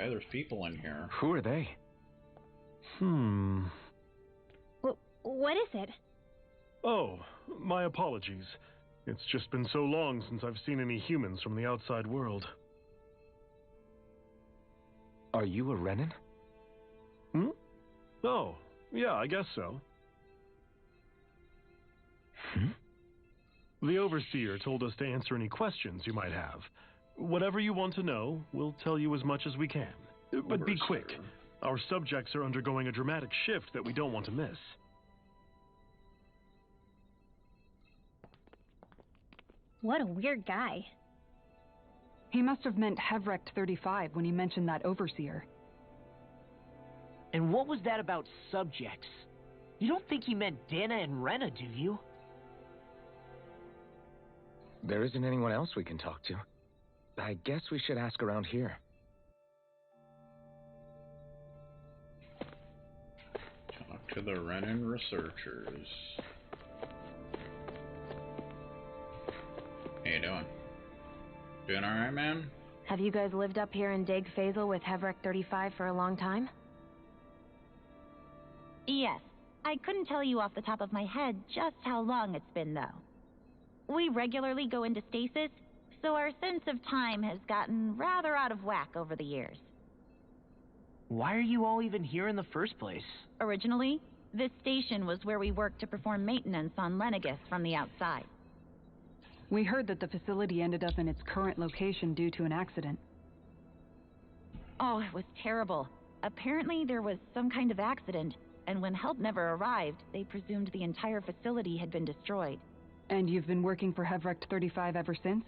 Okay, there's people in here. Who are they? What is it? Oh, my apologies. It's just been so long since I've seen any humans from the outside world. Are you a Renin? Oh, yeah, I guess so. The Overseer told us to answer any questions you might have. Whatever you want to know, we'll tell you as much as we can. But be quick. Our subjects are undergoing a dramatic shift that we don't want to miss. What a weird guy. He must have meant Hevrect 35 when he mentioned that Overseer. And what was that about subjects? You don't think he meant Dana and Rena, do you? There isn't anyone else we can talk to. I guess we should ask around here. Talk to the Renin researchers. How you doing? Doing alright, man? Have you guys lived up here in Dag Fazel with Hevrect 35 for a long time? Yes. I couldn't tell you off the top of my head just how long it's been, though. We regularly go into stasis, so our sense of time has gotten rather out of whack over the years. Why are you all even here in the first place? Originally, this station was where we worked to perform maintenance on Lenegis from the outside. We heard that the facility ended up in its current location due to an accident. Oh, it was terrible. Apparently there was some kind of accident, and when help never arrived, they presumed the entire facility had been destroyed. And you've been working for Hevrect 35 ever since?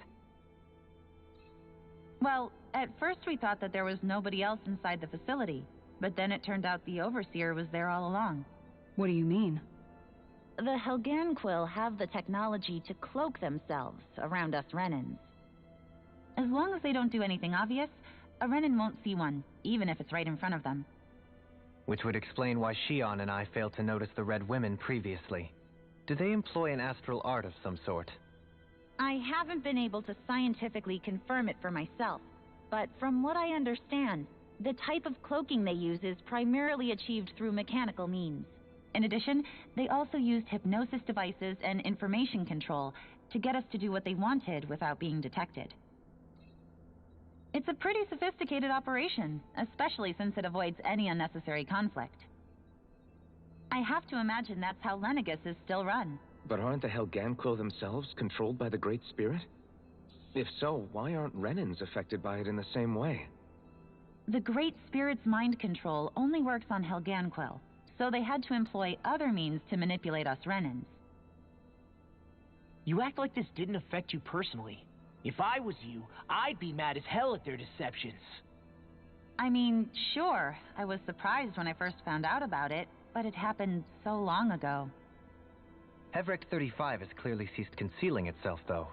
Well, at first we thought that there was nobody else inside the facility, but then it turned out the Overseer was there all along. What do you mean? The Helganquil have the technology to cloak themselves around us Renins. As long as they don't do anything obvious, a Renin won't see one, even if it's right in front of them. Which would explain why Shion and I failed to notice the Red Women previously. Do they employ an astral art of some sort? I haven't been able to scientifically confirm it for myself, but from what I understand, the type of cloaking they use is primarily achieved through mechanical means. In addition, they also used hypnosis devices and information control to get us to do what they wanted without being detected. It's a pretty sophisticated operation, especially since it avoids any unnecessary conflict. I have to imagine that's how Lenegis is still run. But aren't the Helganquil themselves controlled by the Great Spirit? If so, why aren't Renins affected by it in the same way? The Great Spirit's mind control only works on Helganquil, so they had to employ other means to manipulate us Renins. You act like this didn't affect you personally. If I was you, I'd be mad as hell at their deceptions. I mean, sure, I was surprised when I first found out about it, but it happened so long ago. Hevrect 35 has clearly ceased concealing itself, though.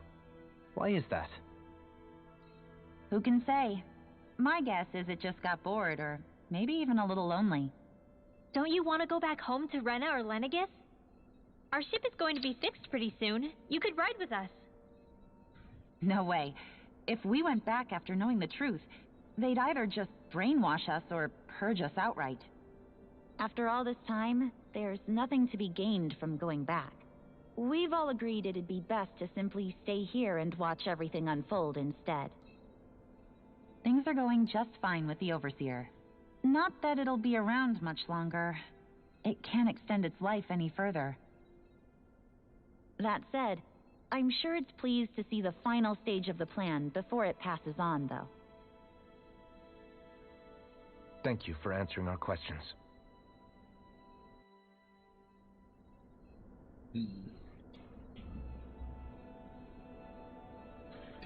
Why is that? Who can say? My guess is it just got bored, or maybe even a little lonely. Don't you want to go back home to Rena or Lenegis? Our ship is going to be fixed pretty soon. You could ride with us. No way. If we went back after knowing the truth, they'd either just brainwash us or purge us outright. After all this time, there's nothing to be gained from going back. We've all agreed it'd be best to simply stay here and watch everything unfold instead. Things are going just fine with the Overseer. Not that it'll be around much longer. It can't extend its life any further. That said, I'm sure it's pleased to see the final stage of the plan before it passes on, though. Thank you for answering our questions.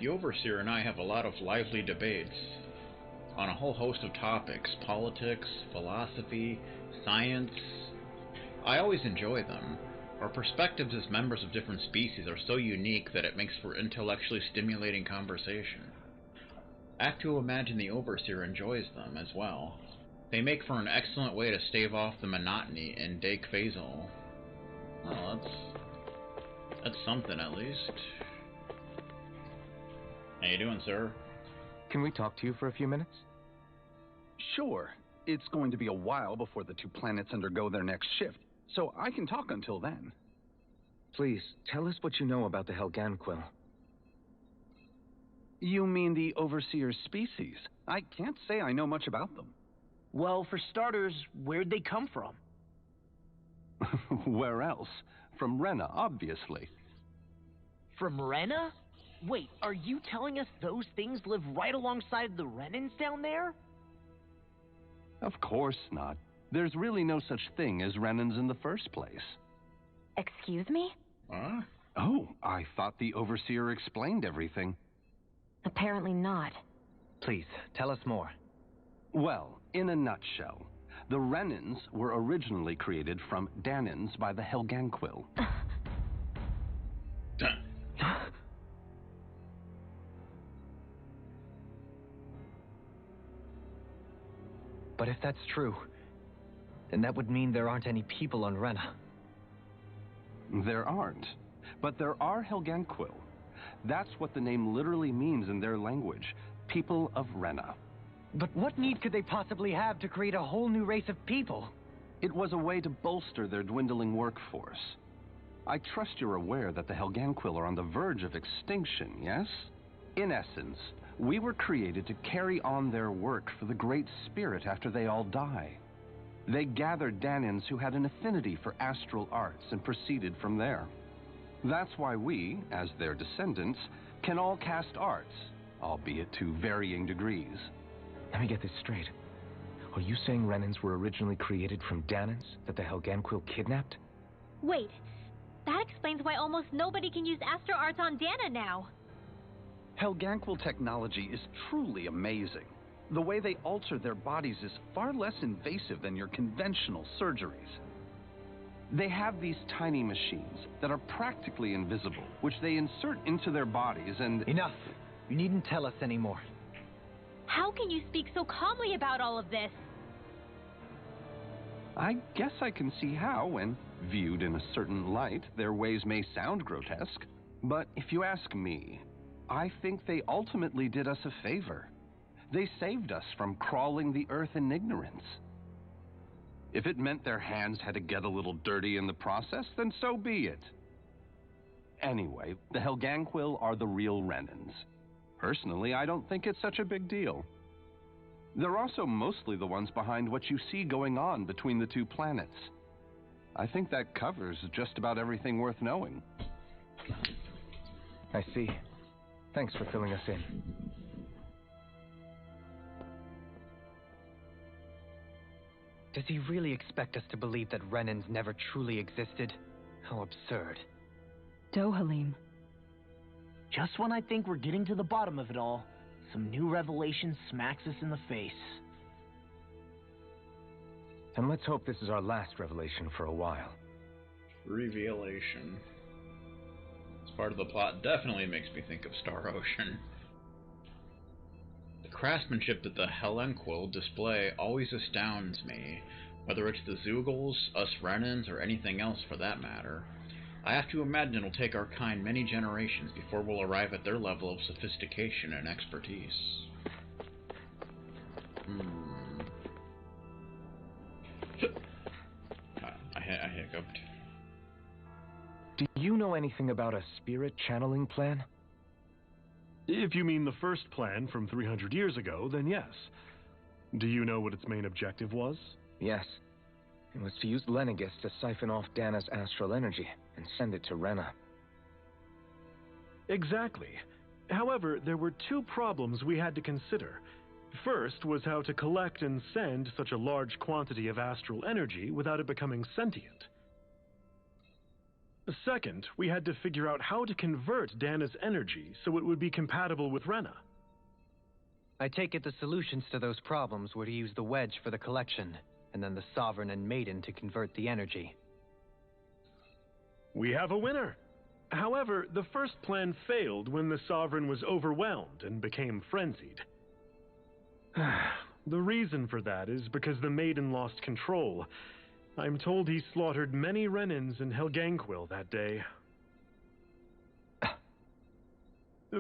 The Overseer and I have a lot of lively debates on a whole host of topics: politics, philosophy, science. I always enjoy them. Our perspectives as members of different species are so unique that it makes for intellectually stimulating conversation. I have to imagine the Overseer enjoys them as well. They make for an excellent way to stave off the monotony in Dag Fazel. Well, that's something at least. How you doing, sir? Can we talk to you for a few minutes? Sure. It's going to be a while before the two planets undergo their next shift, so I can talk until then. Please, tell us what you know about the Helganquil. You mean the Overseer species? I can't say I know much about them. Well, for starters, where'd they come from? Where else? From Rena, obviously. From Rena? Wait, are you telling us those things live right alongside the Renans down there? Of course not. There's really no such thing as Renans in the first place. Excuse me? Huh? Oh, I thought the Overseer explained everything. Apparently not. Please, tell us more. Well, in a nutshell, the Renans were originally created from Danans by the Helganquil. But if that's true, then that would mean there aren't any people on Rena. There aren't, but there are Helganquil. That's what the name literally means in their language, people of Rena. But what need could they possibly have to create a whole new race of people? It was a way to bolster their dwindling workforce. I trust you're aware that the Helganquil are on the verge of extinction, yes? In essence, we were created to carry on their work for the Great Spirit after they all die. They gathered Danans who had an affinity for astral arts and proceeded from there. That's why we, as their descendants, can all cast arts, albeit to varying degrees. Let me get this straight. Are you saying Renans were originally created from Danans that the Helganquil kidnapped? Wait, that explains why almost nobody can use Astro Arts on Dana now. Helganquil technology is truly amazing. The way they alter their bodies is far less invasive than your conventional surgeries. They have these tiny machines that are practically invisible, which they insert into their bodies and... Enough! You needn't tell us anymore. How can you speak so calmly about all of this? I guess I can see how, when viewed in a certain light, their ways may sound grotesque. But if you ask me, I think they ultimately did us a favor. They saved us from crawling the earth in ignorance. If it meant their hands had to get a little dirty in the process, then so be it. Anyway, the Helganquil are the real Renans. Personally, I don't think it's such a big deal. They're also mostly the ones behind what you see going on between the two planets. I think that covers just about everything worth knowing. I see. Thanks for filling us in. Does he really expect us to believe that Renans never truly existed? How absurd. Dohalim. Just when I think we're getting to the bottom of it all, some new revelation smacks us in the face. And let's hope this is our last revelation for a while. Revelation. This part of the plot definitely makes me think of Star Ocean. The craftsmanship that the Helganquil display always astounds me, whether it's the Zeugles, us Renans, or anything else for that matter. I have to imagine it'll take our kind many generations before we'll arrive at their level of sophistication and expertise. I hiccuped. Do you know anything about a spirit channeling plan? If you mean the first plan from 300 years ago, then yes. Do you know what its main objective was? Yes. It was to use Lenegis to siphon off Dana's astral energy and send it to Rena. Exactly. However, there were two problems we had to consider. First was how to collect and send such a large quantity of astral energy without it becoming sentient. Second, we had to figure out how to convert Dana's energy so it would be compatible with Rena. I take it the solutions to those problems were to use the wedge for the collection, and then the Sovereign and Maiden to convert the energy. We have a winner! However, the first plan failed when the Sovereign was overwhelmed and became frenzied. The reason for that is because the Maiden lost control. I'm told he slaughtered many Renans and Helganquil that day.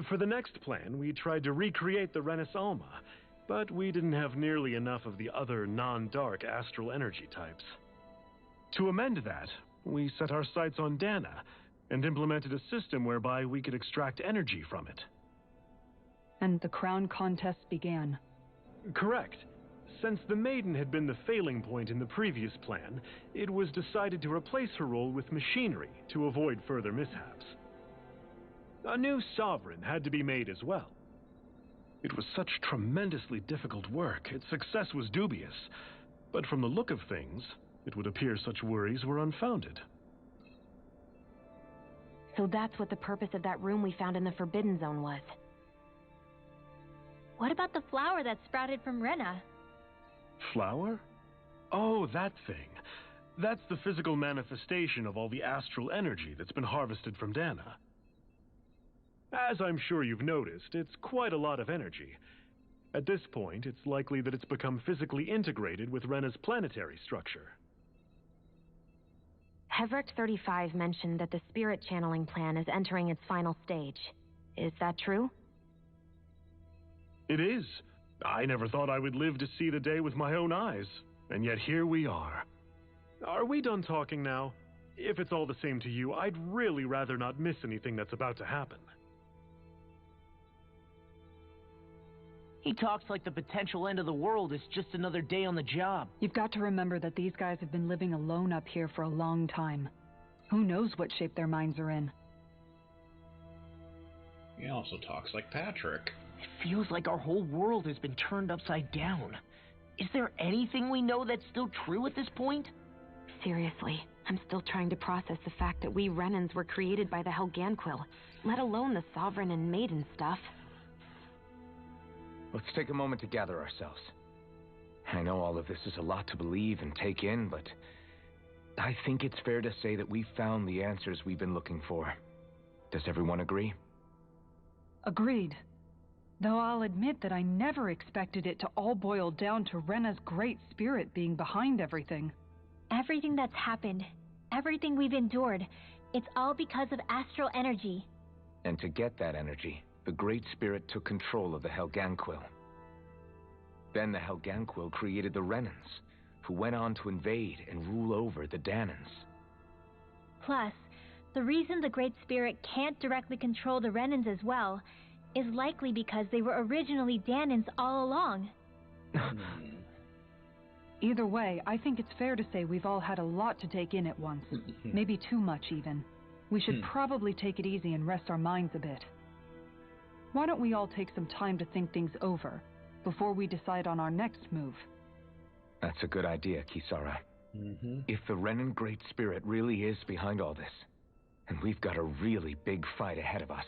For the next plan, we tried to recreate the Renis Alma, but we didn't have nearly enough of the other non-dark astral energy types. To amend that, we set our sights on Dana and implemented a system whereby we could extract energy from it. And the crown contest began. Correct. Since the Maiden had been the failing point in the previous plan, it was decided to replace her role with machinery to avoid further mishaps. A new sovereign had to be made as well. It was such tremendously difficult work, its success was dubious, but from the look of things, it would appear such worries were unfounded. So that's what the purpose of that room we found in the Forbidden Zone was. What about the flower that sprouted from Rena? Flower? Oh, that thing. That's the physical manifestation of all the astral energy that's been harvested from Dana. As I'm sure you've noticed, it's quite a lot of energy. At this point, it's likely that it's become physically integrated with Rena's planetary structure. Hevric 35 mentioned that the spirit channeling plan is entering its final stage. Is that true? It is. I never thought I would live to see the day with my own eyes, and yet here we are. Are we done talking now? If it's all the same to you, I'd really rather not miss anything that's about to happen. He talks like the potential end of the world is just another day on the job. You've got to remember that these guys have been living alone up here for a long time. Who knows what shape their minds are in? He also talks like Patrick. It feels like our whole world has been turned upside down. Is there anything we know that's still true at this point? Seriously, I'm still trying to process the fact that we Renans were created by the Helganquil, let alone the Sovereign and Maiden stuff. Let's take a moment to gather ourselves. I know all of this is a lot to believe and take in, but I think it's fair to say that we found the answers we've been looking for. Does everyone agree? Agreed. Though I'll admit that I never expected it to all boil down to Rena's great spirit being behind everything. Everything that's happened, everything we've endured, it's all because of astral energy. And to get that energy, the Great Spirit took control of the Helganquil. Then the Helganquil created the Renans, who went on to invade and rule over the Danans. Plus, the reason the Great Spirit can't directly control the Renans as well is likely because they were originally Danans all along. Either way, I think it's fair to say we've all had a lot to take in at once. Maybe too much, even. We should probably take it easy and rest our minds a bit. Why don't we all take some time to think things over before we decide on our next move? That's a good idea, Kisara. If the Renan Great Spirit really is behind all this, and we've got a really big fight ahead of us.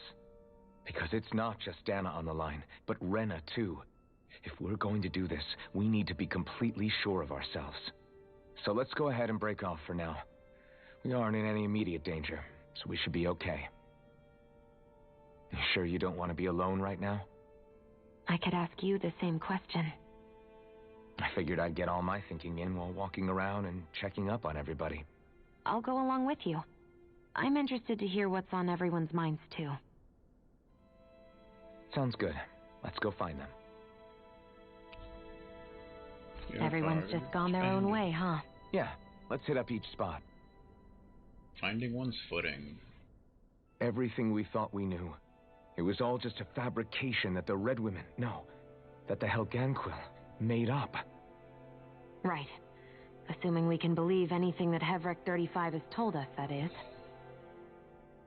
Because it's not just Dana on the line, but Rena too. If we're going to do this, we need to be completely sure of ourselves. So let's go ahead and break off for now. We aren't in any immediate danger, so we should be okay. You sure you don't want to be alone right now? I could ask you the same question. I figured I'd get all my thinking in while walking around and checking up on everybody. I'll go along with you. I'm interested to hear what's on everyone's minds too. Sounds good. Let's go find them. Everyone's just gone their own way, huh? Yeah, let's hit up each spot. Finding one's footing. Everything we thought we knew. It was all just a fabrication that the Red Women, that the Helganquil made up. Right. Assuming we can believe anything that Hevric 35 has told us, that is.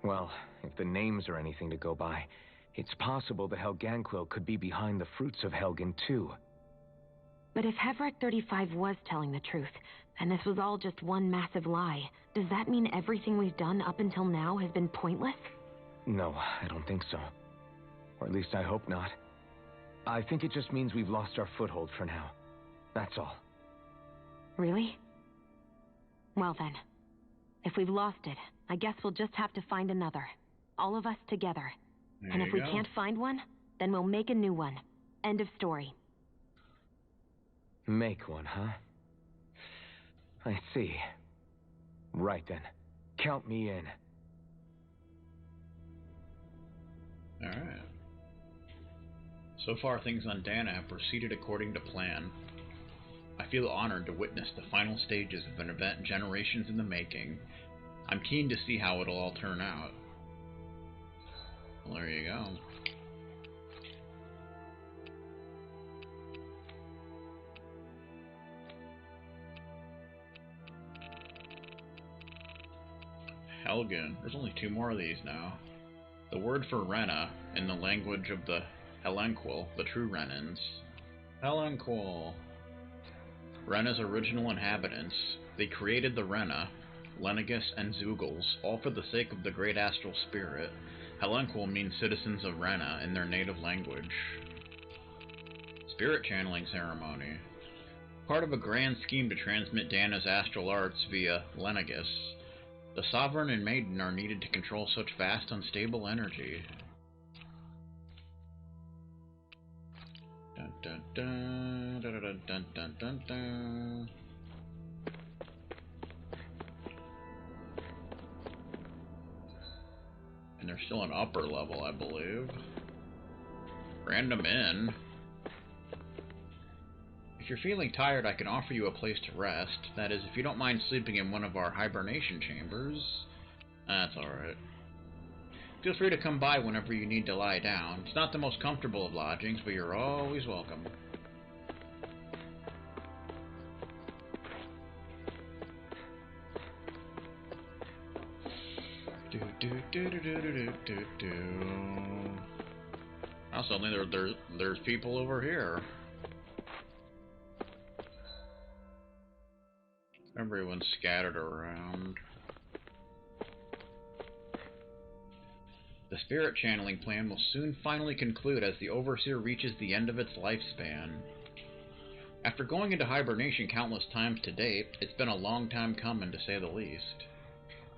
Well, if the names are anything to go by, it's possible the Helganquil could be behind the fruits of Helgen too. But if Hevric 35 was telling the truth, and this was all just one massive lie, does that mean everything we've done up until now has been pointless? No, I don't think so. Or at least I hope not. I think it just means we've lost our foothold for now. That's all. Really? Well then, if we've lost it, I guess we'll just have to find another. All of us together. And if we can't find one, then we'll make a new one. End of story. Make one, huh? I see. Right then. Count me in. Alright. So far, things on Dana have proceeded according to plan. I feel honored to witness the final stages of an event generations in the making. I'm keen to see how it'll all turn out. Well, there you go. Helgen. There's only 2 more of these now. The word for Rena in the language of the Helenquil, the true Renans. Helenquil. Rena's original inhabitants. They created the Rena, Lenegus, and Zeugles, all for the sake of the great astral spirit. Helenquil means citizens of Rena in their native language. Spirit channeling ceremony. Part of a grand scheme to transmit Dana's astral arts via Lenegus. The Sovereign and Maiden are needed to control such vast, unstable energy. Dun dun dun dun dun dun dun dun dun. And there's still an upper level, I believe. Random inn. If you're feeling tired, I can offer you a place to rest. That is, if you don't mind sleeping in one of our hibernation chambers. That's alright. Feel free to come by whenever you need to lie down. It's not the most comfortable of lodgings, but you're always welcome. Now suddenly there's people over here. Everyone's scattered around. The spirit channeling plan will soon finally conclude as the Overseer reaches the end of its lifespan. After going into hibernation countless times to date, it's been a long time coming, to say the least.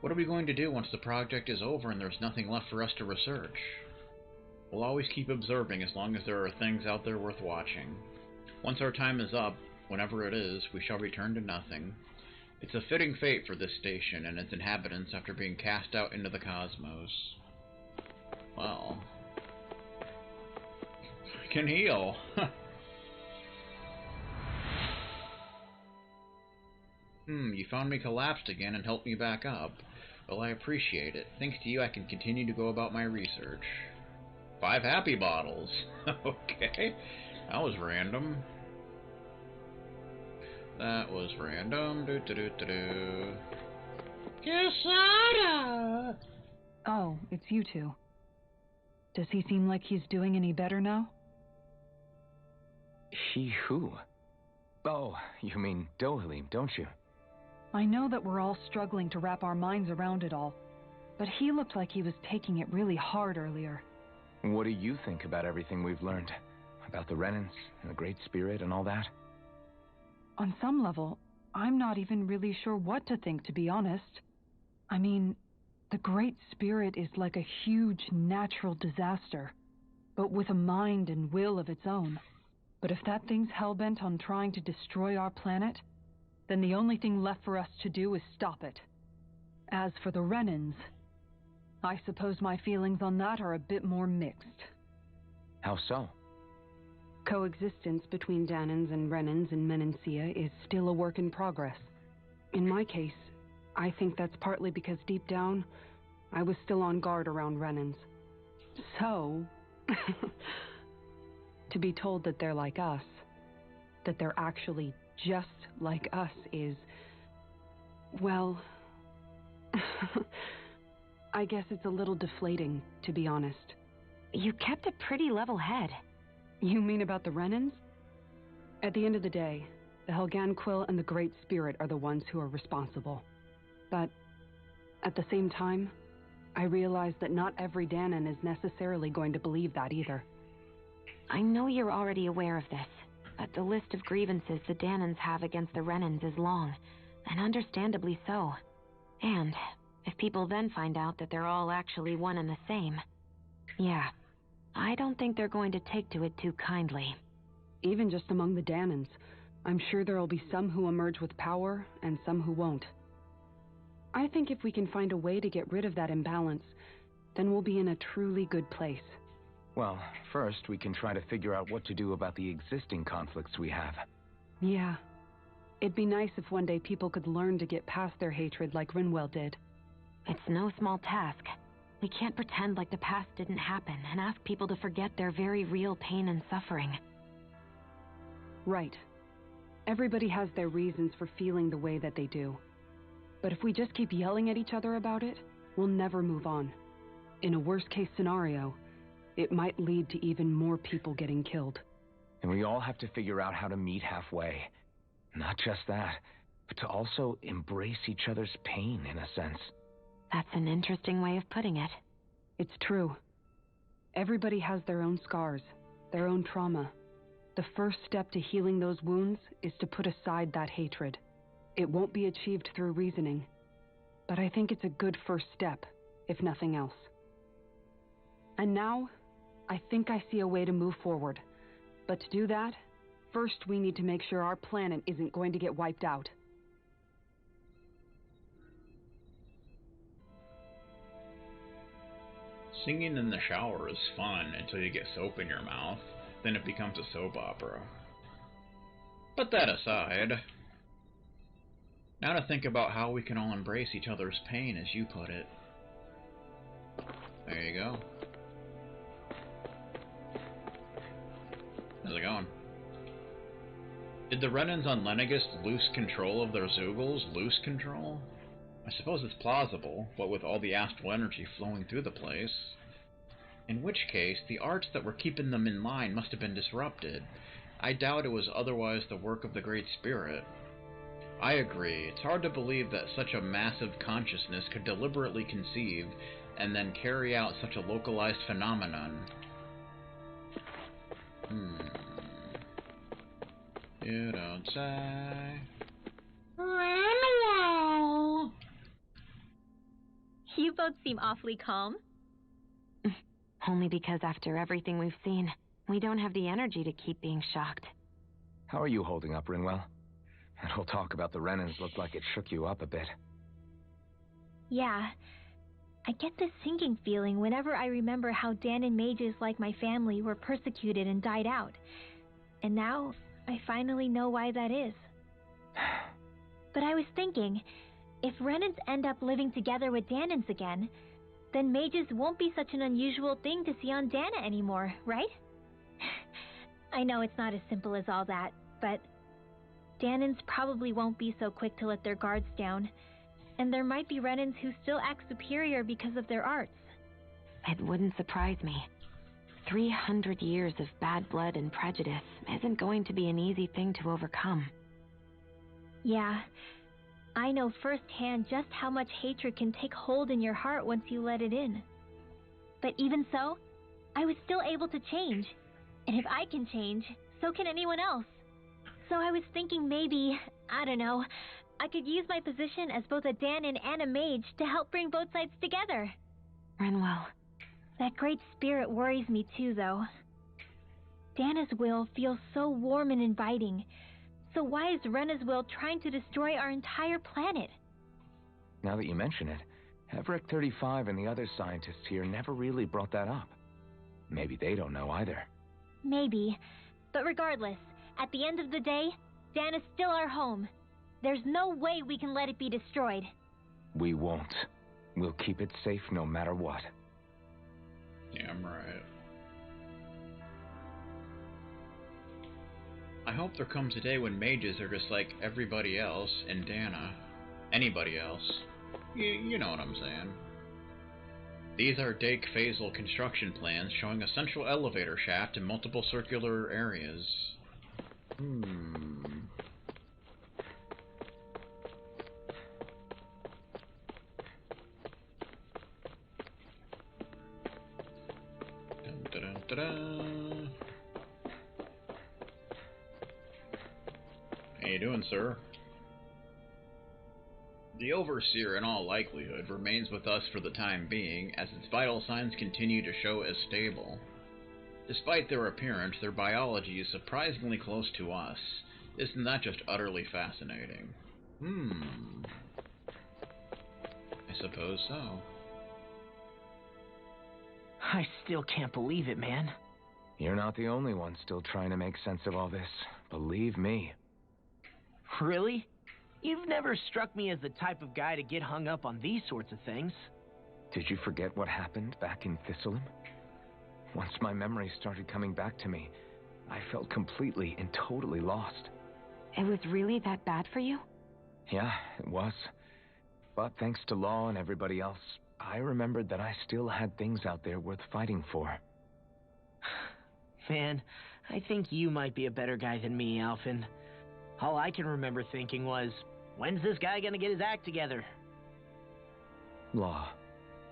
What are we going to do once the project is over and there's nothing left for us to research? We'll always keep observing as long as there are things out there worth watching. Once our time is up, whenever it is, we shall return to nothing. It's a fitting fate for this station and its inhabitants after being cast out into the cosmos. Well, I can heal. You found me collapsed again and helped me back up. Well, I appreciate it. Thanks to you, I can continue to go about my research. 5 happy bottles. Okay, that was random. That was random. Quesada! Oh, it's you two. Does he seem like he's doing any better now? He who? Oh, you mean Dohalim, don't you? I know that we're all struggling to wrap our minds around it all, but he looked like he was taking it really hard earlier. What do you think about everything we've learned? About the Renans and the Great Spirit and all that? On some level, I'm not even really sure what to think, to be honest. I mean, the Great Spirit is like a huge natural disaster, but with a mind and will of its own. But if that thing's hellbent on trying to destroy our planet, then the only thing left for us to do is stop it. As for the Renans, I suppose my feelings on that are a bit more mixed. How so? Coexistence between Danans and Renans in Menancia is still a work in progress. In my case, I think that's partly because deep down, I was still on guard around Renans. So, to be told that they're like us, that they're actually just like us is, well, I guess it's a little deflating, to be honest. You kept a pretty level head. You mean about the Renans? At the end of the day, the Helganquil and the Great Spirit are the ones who are responsible. But at the same time, I realize that not every Danan is necessarily going to believe that either. I know you're already aware of this, but the list of grievances the Danans have against the Renans is long, and understandably so. And if people then find out that they're all actually one and the same, yeah, I don't think they're going to take to it too kindly. Even just among the Danans, I'm sure there'll be some who emerge with power and some who won't. I think if we can find a way to get rid of that imbalance, then we'll be in a truly good place. Well, first we can try to figure out what to do about the existing conflicts we have. Yeah. It'd be nice if one day people could learn to get past their hatred like Rinwell did. It's no small task. We can't pretend like the past didn't happen and ask people to forget their very real pain and suffering. Right. Everybody has their reasons for feeling the way that they do. But if we just keep yelling at each other about it, we'll never move on. In a worst-case scenario, it might lead to even more people getting killed. And we all have to figure out how to meet halfway. Not just that, but to also embrace each other's pain, in a sense. That's an interesting way of putting it. It's true. Everybody has their own scars, their own trauma. The first step to healing those wounds is to put aside that hatred. It won't be achieved through reasoning, but I think it's a good first step, if nothing else. And now, I think I see a way to move forward. But to do that, first we need to make sure our planet isn't going to get wiped out. Singing in the shower is fun until you get soap in your mouth, then it becomes a soap opera. But that aside, now to think about how we can all embrace each other's pain, as you put it. There you go. How's it going? Did the Renans on Lenegis lose control of their Zeugles lose control? I suppose it's plausible, what with all the astral energy flowing through the place. In which case, the arts that were keeping them in line must have been disrupted. I doubt it was otherwise the work of the Great Spirit. I agree, it's hard to believe that such a massive consciousness could deliberately conceive and then carry out such a localized phenomenon. You don't say. You both seem awfully calm. Only because after everything we've seen, we don't have the energy to keep being shocked. How are you holding up, Rinwell? That whole talk about the Renans looked like it shook you up a bit. Yeah. I get this sinking feeling whenever I remember how Danon mages like my family were persecuted and died out. And now, I finally know why that is. But I was thinking, if Renans end up living together with Danons again, then mages won't be such an unusual thing to see on Dana anymore, right? I know it's not as simple as all that, but Danons probably won't be so quick to let their guards down, and there might be Renans who still act superior because of their arts. It wouldn't surprise me. 300 years of bad blood and prejudice isn't going to be an easy thing to overcome. Yeah, I know firsthand just how much hatred can take hold in your heart once you let it in. But even so, I was still able to change. And if I can change, so can anyone else. So I was thinking maybe, I don't know, I could use my position as both a Danon and a mage to help bring both sides together. Rinwell. That great spirit worries me too, though. Dana's will feels so warm and inviting. So why is Rena's will trying to destroy our entire planet? Now that you mention it, Everett 35 and the other scientists here never really brought that up. Maybe they don't know either. Maybe. But regardless, at the end of the day, Dana's still our home. There's no way we can let it be destroyed. We won't. We'll keep it safe no matter what. Yeah, I'm right. I hope there comes a day when mages are just like everybody else in Dana. Anybody else. You know what I'm saying. These are Dake phasal construction plans showing a central elevator shaft and multiple circular areas. Dun, dun, dun, dun, dun. How you doing, sir? The Overseer, in all likelihood, remains with us for the time being, as its vital signs continue to show as stable. Despite their appearance, their biology is surprisingly close to us. Isn't that just utterly fascinating? I suppose so. I still can't believe it, man. You're not the only one still trying to make sense of all this. Believe me. Really? You've never struck me as the type of guy to get hung up on these sorts of things. Did you forget what happened back in Thistleum? Once my memory started coming back to me, I felt completely and totally lost. It was really that bad for you? Yeah, it was. But thanks to Law and everybody else, I remembered that I still had things out there worth fighting for. Man, I think you might be a better guy than me, Alphen. All I can remember thinking was, when's this guy gonna get his act together? Law.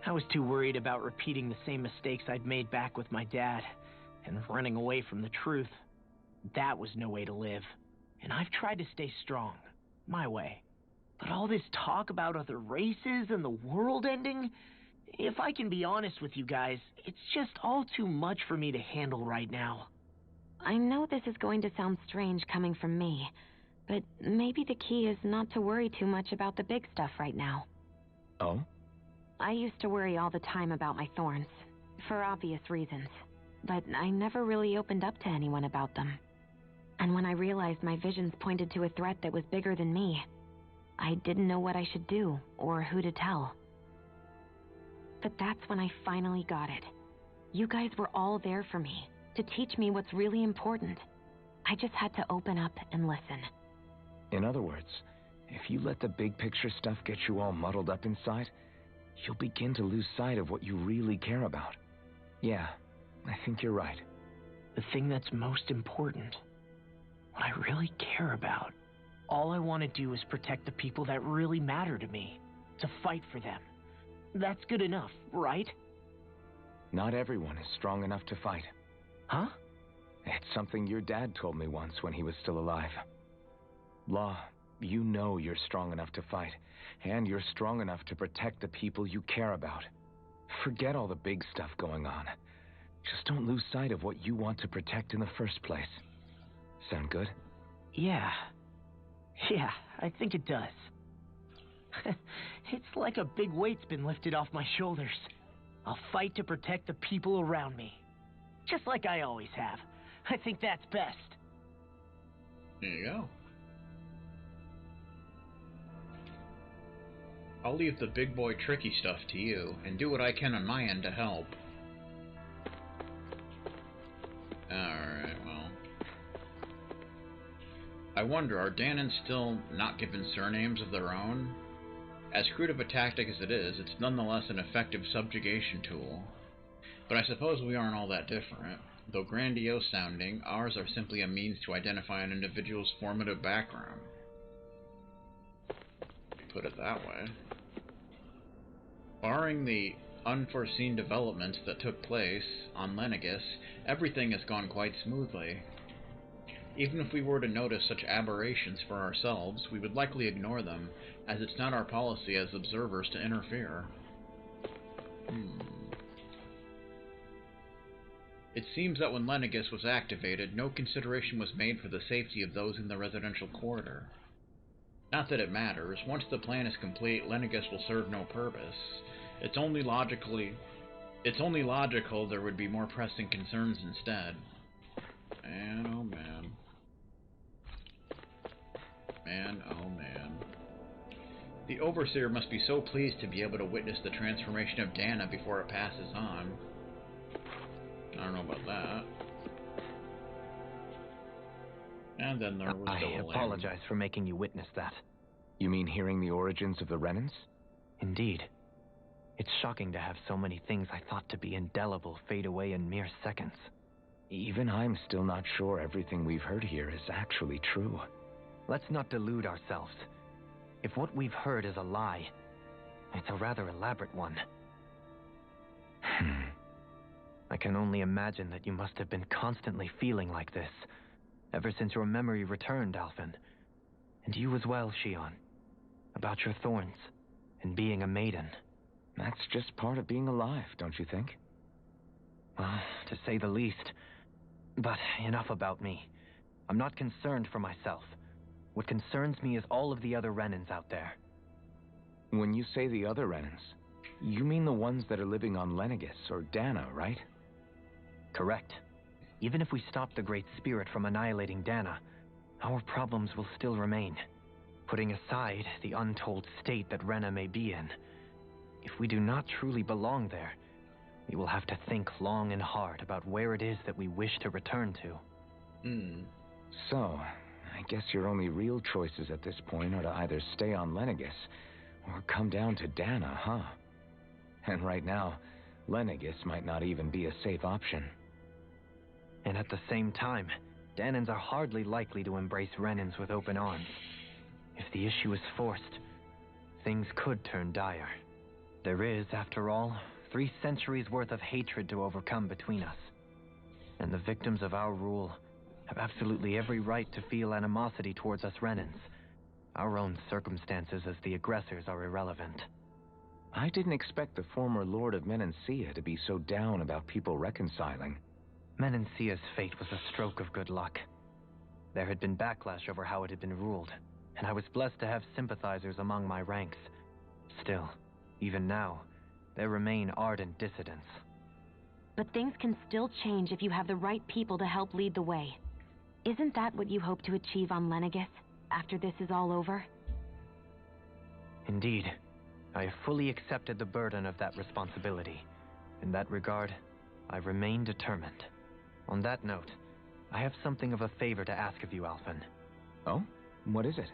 I was too worried about repeating the same mistakes I'd made back with my dad, and running away from the truth. That was no way to live. And I've tried to stay strong, my way. But all this talk about other races and the world ending, if I can be honest with you guys, it's just all too much for me to handle right now. I know this is going to sound strange coming from me, but maybe the key is not to worry too much about the big stuff right now. Oh? I used to worry all the time about my thorns, for obvious reasons, but I never really opened up to anyone about them. And when I realized my visions pointed to a threat that was bigger than me, I didn't know what I should do or who to tell. But that's when I finally got it. You guys were all there for me, to teach me what's really important. I just had to open up and listen. In other words, if you let the big picture stuff get you all muddled up inside, you'll begin to lose sight of what you really care about. Yeah, I think you're right. The thing that's most important, what I really care about, all I want to do is protect the people that really matter to me, to fight for them. That's good enough, right? Not everyone is strong enough to fight. Huh? It's something your dad told me once when he was still alive. Law, you know you're strong enough to fight, and you're strong enough to protect the people you care about. Forget all the big stuff going on. Just don't lose sight of what you want to protect in the first place. Sound good? Yeah, I think it does. It's like a big weight's been lifted off my shoulders. I'll fight to protect the people around me. Just like I always have. I think that's best. There you go. I'll leave the big boy tricky stuff to you, and do what I can on my end to help. Alright, well. I wonder, are Danans still not given surnames of their own? As crude of a tactic as it is, it's nonetheless an effective subjugation tool. But I suppose we aren't all that different. Though grandiose sounding, ours are simply a means to identify an individual's formative background. Put it that way. Barring the unforeseen developments that took place on Lenegis, everything has gone quite smoothly. Even if we were to notice such aberrations for ourselves, we would likely ignore them, as it's not our policy as observers to interfere. It seems that when Lenegis was activated, no consideration was made for the safety of those in the residential corridor. Not that it matters. Once the plan is complete, Lenegis will serve no purpose. It's only logical there would be more pressing concerns instead. Man, oh man. Man, oh man. The Overseer must be so pleased to be able to witness the transformation of Dana before it passes on. I don't know about that. And then there was I apologize for making you witness that. You mean hearing the origins of the Renans? Indeed. It's shocking to have so many things I thought to be indelible fade away in mere seconds. Even I'm still not sure everything we've heard here is actually true. Let's not delude ourselves. If what we've heard is a lie, it's a rather elaborate one. I can only imagine that you must have been constantly feeling like this, ever since your memory returned, Alphen. And you as well, Shion. About your thorns, and being a maiden. That's just part of being alive, don't you think? Well, to say the least. But enough about me. I'm not concerned for myself. What concerns me is all of the other Renans out there. When you say the other Renans, You mean the ones that are living on Lenegis or Dana, right? Correct. Even if we stop the Great Spirit from annihilating Dana, our problems will still remain. Putting aside the untold state that Rena may be in, if we do not truly belong there, we will have to think long and hard about where it is that we wish to return to. So, I guess your only real choices at this point are to either stay on Lenegis or come down to Dana, huh? And right now, Lenegis might not even be a safe option. And at the same time, Danans are hardly likely to embrace Renans with open arms. If the issue is forced, things could turn dire. There is, after all, 3 centuries worth of hatred to overcome between us. And the victims of our rule have absolutely every right to feel animosity towards us Renans. Our own circumstances as the aggressors are irrelevant. I didn't expect the former Lord of Menancia to be so down about people reconciling. Menancia's fate was a stroke of good luck. There had been backlash over how it had been ruled, and I was blessed to have sympathizers among my ranks. Still, even now, there remain ardent dissidents. But things can still change if you have the right people to help lead the way. Isn't that what you hope to achieve on Lenegis, after this is all over? Indeed. I have fully accepted the burden of that responsibility. In that regard, I remain determined. On that note, I have something of a favor to ask of you, Alphen. Oh? What is it?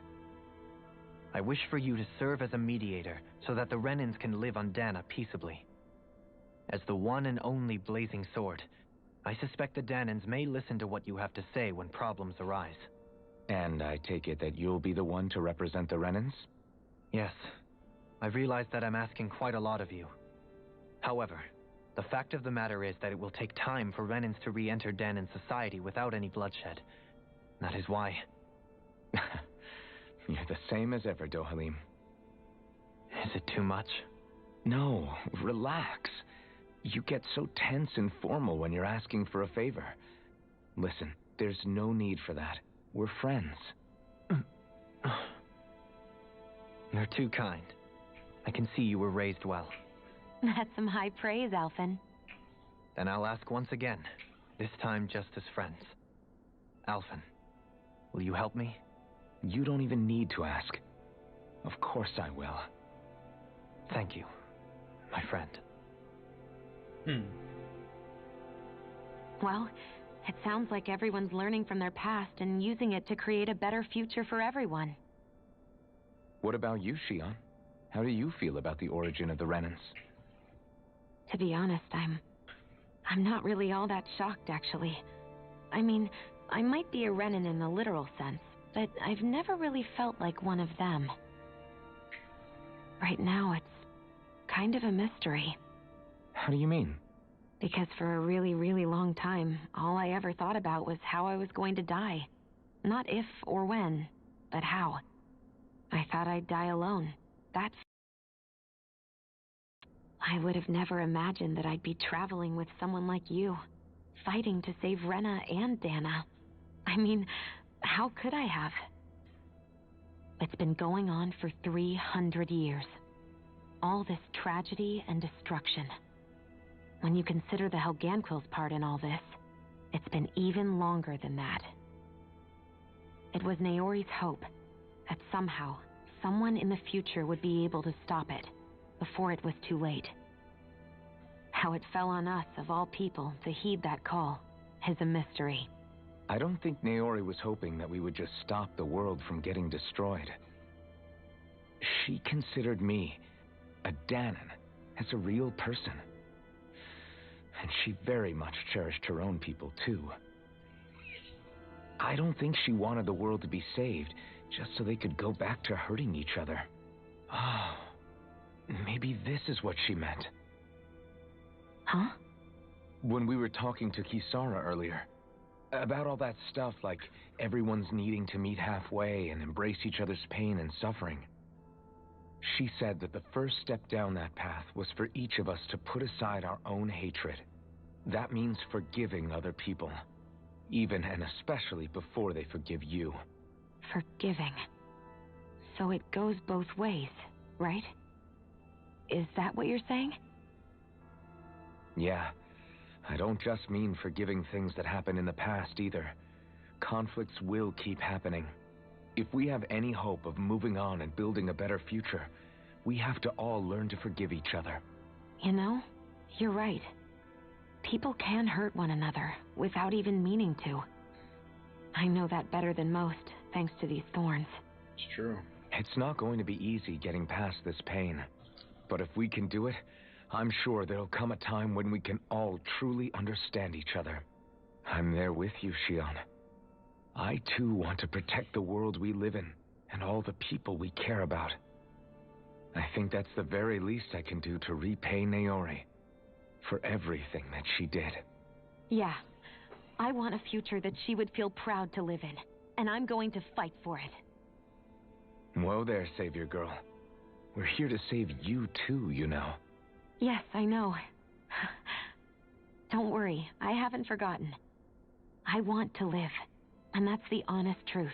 I wish for you to serve as a mediator so that the Renans can live on Dana peaceably. As the one and only blazing sword, I suspect the Danans may listen to what you have to say when problems arise. And I take it that you'll be the one to represent the Renans? Yes. I realize that I'm asking quite a lot of you. However, the fact of the matter is that it will take time for Renans to re-enter Danan society without any bloodshed. That is why... You're the same as ever, Dohalim. Is it too much? No, relax. You get so tense and formal when you're asking for a favor. Listen, there's no need for that. We're friends. You're too kind. I can see you were raised well. That's some high praise, Alphen. Then I'll ask once again, this time just as friends. Alphen, will you help me? You don't even need to ask. Of course I will. Thank you, my friend. Well, it sounds like everyone's learning from their past and using it to create a better future for everyone. What about you, Shion? How do you feel about the origin of the Renans? To be honest, I'm not really all that shocked, actually. I mean, I might be a Renan in the literal sense, but I've never really felt like one of them. Right now, it's kind of a mystery. How do you mean? Because for a really, really long time, all I ever thought about was how I was going to die. Not if or when, but how. I thought I'd die alone. That's... I would have never imagined that I'd be traveling with someone like you, fighting to save Rena and Dana. I mean, how could I have? It's been going on for 300 years. All this tragedy and destruction. When you consider the Helganquil's part in all this, it's been even longer than that. It was Naori's hope that somehow, someone in the future would be able to stop it, before it was too late. How it fell on us, of all people, to heed that call is a mystery. I don't think Naori was hoping that we would just stop the world from getting destroyed. She considered me, a Danan, as a real person. And she very much cherished her own people, too. I don't think she wanted the world to be saved, just so they could go back to hurting each other. Oh, maybe this is what she meant. Huh? When we were talking to Kisara earlier, about all that stuff like everyone's needing to meet halfway and embrace each other's pain and suffering. She said that the first step down that path was for each of us to put aside our own hatred. That means forgiving other people, even and especially before they forgive you. Forgiving. So it goes both ways, right? Is that what you're saying? Yeah. I don't just mean forgiving things that happened in the past either. Conflicts will keep happening. If we have any hope of moving on and building a better future, we have to all learn to forgive each other. You know, you're right. People can hurt one another without even meaning to. I know that better than most, thanks to these thorns. It's true. It's not going to be easy getting past this pain. But if we can do it, I'm sure there'll come a time when we can all truly understand each other. I'm there with you, Shion. I too want to protect the world we live in and all the people we care about. I think that's the very least I can do to repay Naori for everything that she did. Yeah. I want a future that she would feel proud to live in, and I'm going to fight for it. Whoa there, Savior Girl. We're here to save you too, you know. Yes, I know. Don't worry, I haven't forgotten. I want to live, and that's the honest truth.